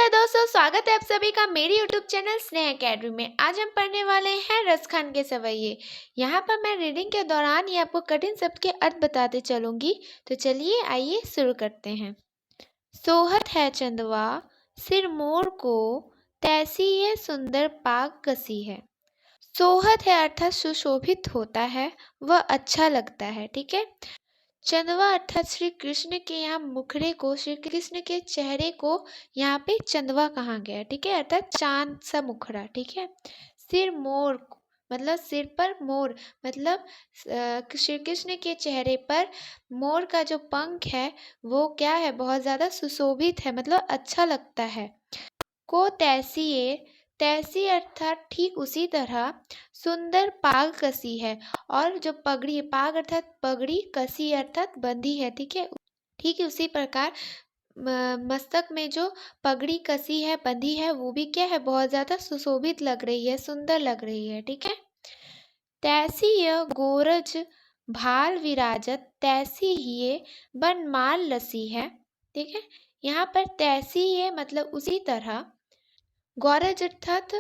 नमस्कार दोस्तों, स्वागत है आप सभी का मेरी यूट्यूब चैनल स्नेह अकेडमी में। आज हम पढ़ने वाले हैं रसखान के सवैये। यहाँ पर मैं रीडिंग के दौरान ही आपको कठिन शब्द के अर्थ बताते चलूंगी। तो चलिए आइए शुरू करते हैं। सोहत है चंदवा सिर मोर को, तैसी ये सुंदर पाग कसी है। सोहत है अर्थात सुशोभित होता है, वह अच्छा लगता है। ठीक है। चंदवा अर्थात श्री कृष्ण के यहाँ मुखड़े को, श्री कृष्ण के चेहरे को यहाँ पे चंदवा कहा गया। ठीक है, अर्थात चांद सा मुखड़ा। ठीक है। सिर मोर मतलब सिर पर मोर, मतलब श्री कृष्ण के चेहरे पर मोर का जो पंख है वो क्या है, बहुत ज्यादा सुशोभित है, मतलब अच्छा लगता है। को तैसी अर्थात ठीक उसी तरह सुंदर पाग कसी है। और जो पगड़ी, पाग अर्थात पगड़ी, कसी अर्थात बंधी है। ठीक है, ठीक है उसी प्रकार मस्तक में जो पगड़ी कसी है, बंधी है, वो भी क्या है, बहुत ज्यादा सुशोभित लग रही है, सुंदर लग रही है। ठीक है। तैसी यह गोरज भाल विराजत, तैसी ही ये बनमाल लसी है। ठीक है। यहाँ पर तैसी ये मतलब उसी तरह, गौरज अर्थात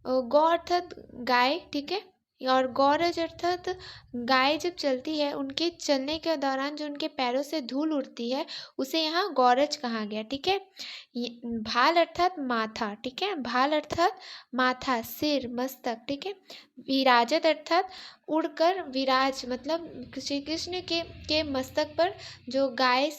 गौ अर्थात गाय। ठीक है। और गौरज अर्थात गाय जब चलती है, उनके चलने के दौरान जो उनके पैरों से धूल उड़ती है, उसे यहाँ गौरज कहा गया। ठीक है। भाल अर्थात माथा। ठीक है, भाल अर्थात माथा, सिर, मस्तक। ठीक है। विराजत अर्थात उड़कर, विराज मतलब श्री कृष्ण के मस्तक पर जो गाय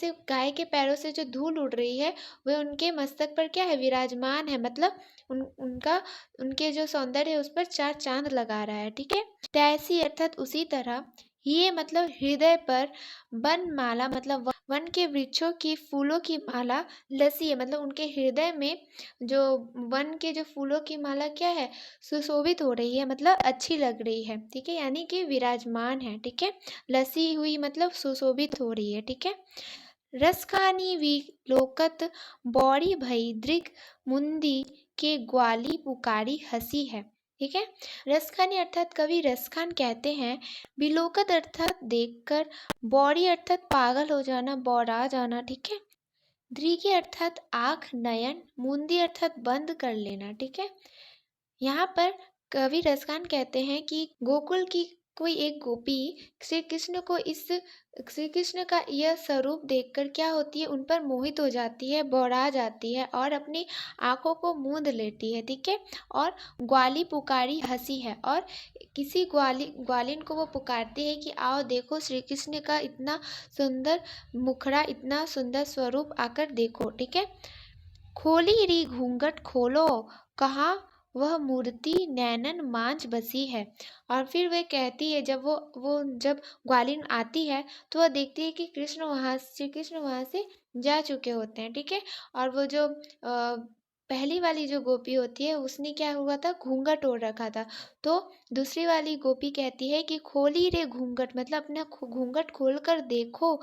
के पैरों से जो धूल उड़ रही है, वह उनके मस्तक पर क्या है, विराजमान है, मतलब उनके जो सौंदर्य है उस पर चार चांद लगा रहा है। ठीक है। तैसी अर्थात उसी तरह, ये मतलब हृदय पर, वन माला मतलब वन के वृक्षों की फूलों की माला, लसी है मतलब उनके हृदय में जो वन के जो फूलों की माला क्या है, सुशोभित हो रही है, मतलब अच्छी लग रही है। ठीक है, यानी कि विराजमान है। ठीक है। लसी हुई मतलब सुशोभित हो रही है। ठीक है। रसखानी वी लोकत बौड़ी भई दृग मुंदी के ग्वाली पुकारी हंसी है। ठीक है। रसखानी अर्थात कवि रसखान कहते हैं, बिलोकत अर्थात देखकर, बौड़ी अर्थात पागल हो जाना, बौरा जाना। ठीक है। दृघि अर्थात आंख, नयन, मुंदी अर्थात बंद कर लेना। ठीक है। यहाँ पर कवि रसखान कहते हैं कि गोकुल की कोई एक गोपी श्री कृष्ण का यह स्वरूप देखकर क्या होती है, उन पर मोहित हो जाती है, बौरा जाती है और अपनी आंखों को मूंद लेती है। ठीक है। और ग्वाली पुकारी हंसी है, और किसी ग्वालिन को वो पुकारती है कि आओ देखो श्री कृष्ण का इतना सुंदर मुखड़ा, इतना सुंदर स्वरूप, आकर देखो। ठीक है। खोली री घूंघट खोलो, कहाँ वह मूर्ति नैनन मांझ बसी है। और फिर वह कहती है, जब ग्वालिन आती है तो वह देखती है कि श्री कृष्ण वहां से जा चुके होते हैं। ठीक है। और वो जो पहली वाली जो गोपी होती है, उसने क्या हुआ था, घूंघट ओढ़ रखा था। तो दूसरी वाली गोपी कहती है कि खोली रे घूंघट, मतलब अपना घूंघट खोल कर देखो।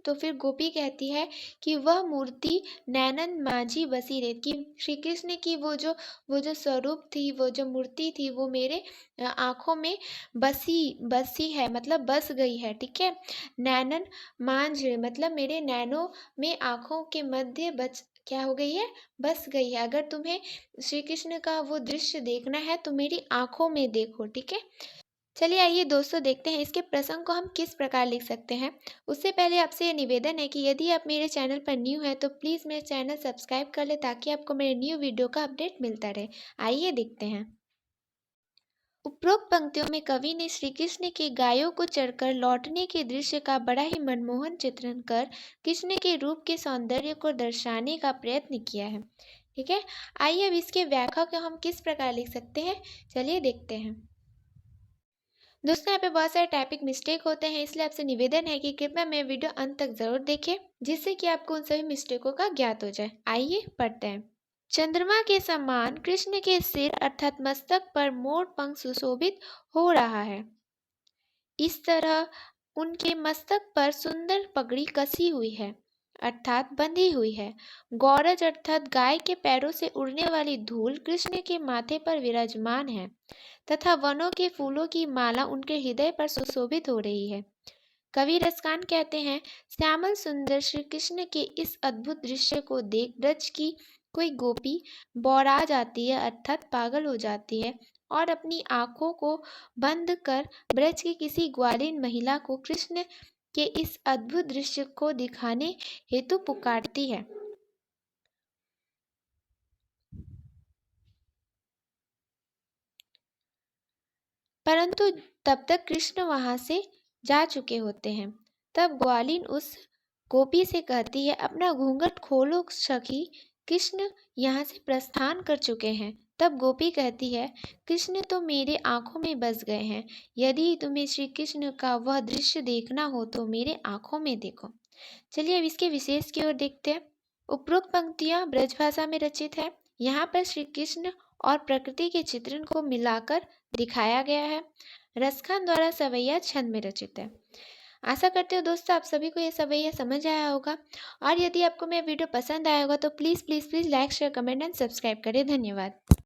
तो फिर गोपी कहती है कि वह मूर्ति नैनन माझी बसी रहे, कि श्री कृष्ण की वो जो स्वरूप थी, वो जो मूर्ति थी, वो मेरे आंखों में बसी है, मतलब बस गई है। ठीक है। नैनन मांझ मतलब मेरे नैनों में, आंखों के मध्य क्या हो गई है, बस गई है। अगर तुम्हें श्री कृष्ण का वो दृश्य देखना है तो मेरी आंखों में देखो। ठीक है। चलिए आइए दोस्तों, देखते हैं इसके प्रसंग को हम किस प्रकार लिख सकते हैं। उससे पहले आपसे ये निवेदन है कि यदि आप मेरे चैनल पर न्यू हैं तो प्लीज़ मेरे चैनल सब्सक्राइब कर ले, ताकि आपको मेरे न्यू वीडियो का अपडेट मिलता रहे। आइए देखते हैं। उपरोक्त पंक्तियों में कवि ने श्री कृष्ण के गायों को चढ़कर लौटने के दृश्य का बड़ा ही मनमोहन चित्रण कर कृष्ण के रूप के सौंदर्य को दर्शाने का प्रयत्न किया है। ठीक है। आइए अब इसके व्याख्या को हम किस प्रकार लिख सकते हैं, चलिए देखते हैं। दोस्तों, यहाँ पे बहुत सारे टाइपिंग मिस्टेक होते हैं, इसलिए आपसे निवेदन है कि कृपया मेरे वीडियो अंत तक जरूर देखें, जिससे कि आपको उन सभी मिस्टेकों का ज्ञात हो जाए। आइए पढ़ते हैं। चंद्रमा के समान कृष्ण के सिर अर्थात मस्तक पर मोर पंख सुशोभित हो रहा है। इस तरह उनके मस्तक पर सुंदर पगड़ी कसी हुई है, अर्थात बंधी हुई है। गौरज अर्थात गाय के पैरों से उड़ने वाली धूल कृष्ण के माथे पर विराजमान है, तथा वनों के फूलों की माला उनके हृदय पर सुशोभित हो रही है। कवि रसखान कहते हैं, श्यामल सुंदर श्री कृष्ण के इस अद्भुत दृश्य को देख ब्रज की कोई गोपी बौरा जाती है अर्थात पागल हो जाती है और अपनी आंखों को बंद कर ब्रज की किसी ग्वालीन महिला को कृष्ण के इस अद्भुत दृश्य को दिखाने हेतु पुकारती है। परंतु तब तक कृष्ण वहां से जा चुके होते हैं। तब ग्वालिन उस गोपी से कहती है, अपना घूंघट खोलो सखी, कृष्ण यहाँ से प्रस्थान कर चुके हैं। तब गोपी कहती है, कृष्ण तो मेरे आंखों में बस गए हैं। यदि तुम्हें श्री कृष्ण का वह दृश्य देखना हो तो मेरे आंखों में देखो। चलिए अब इसके विशेष की ओर देखते हैं। उपरोक्त पंक्तियां ब्रजभाषा में रचित है। यहाँ पर श्री कृष्ण और प्रकृति के चित्रण को मिलाकर दिखाया गया है। रसखान द्वारा सवैया छंद में रचित है। आशा करते हो दोस्तों आप सभी को ये सवैया समझ आया होगा। और यदि आपको मेरा वीडियो पसंद आया होगा तो please please please like share comment and subscribe करें। धन्यवाद।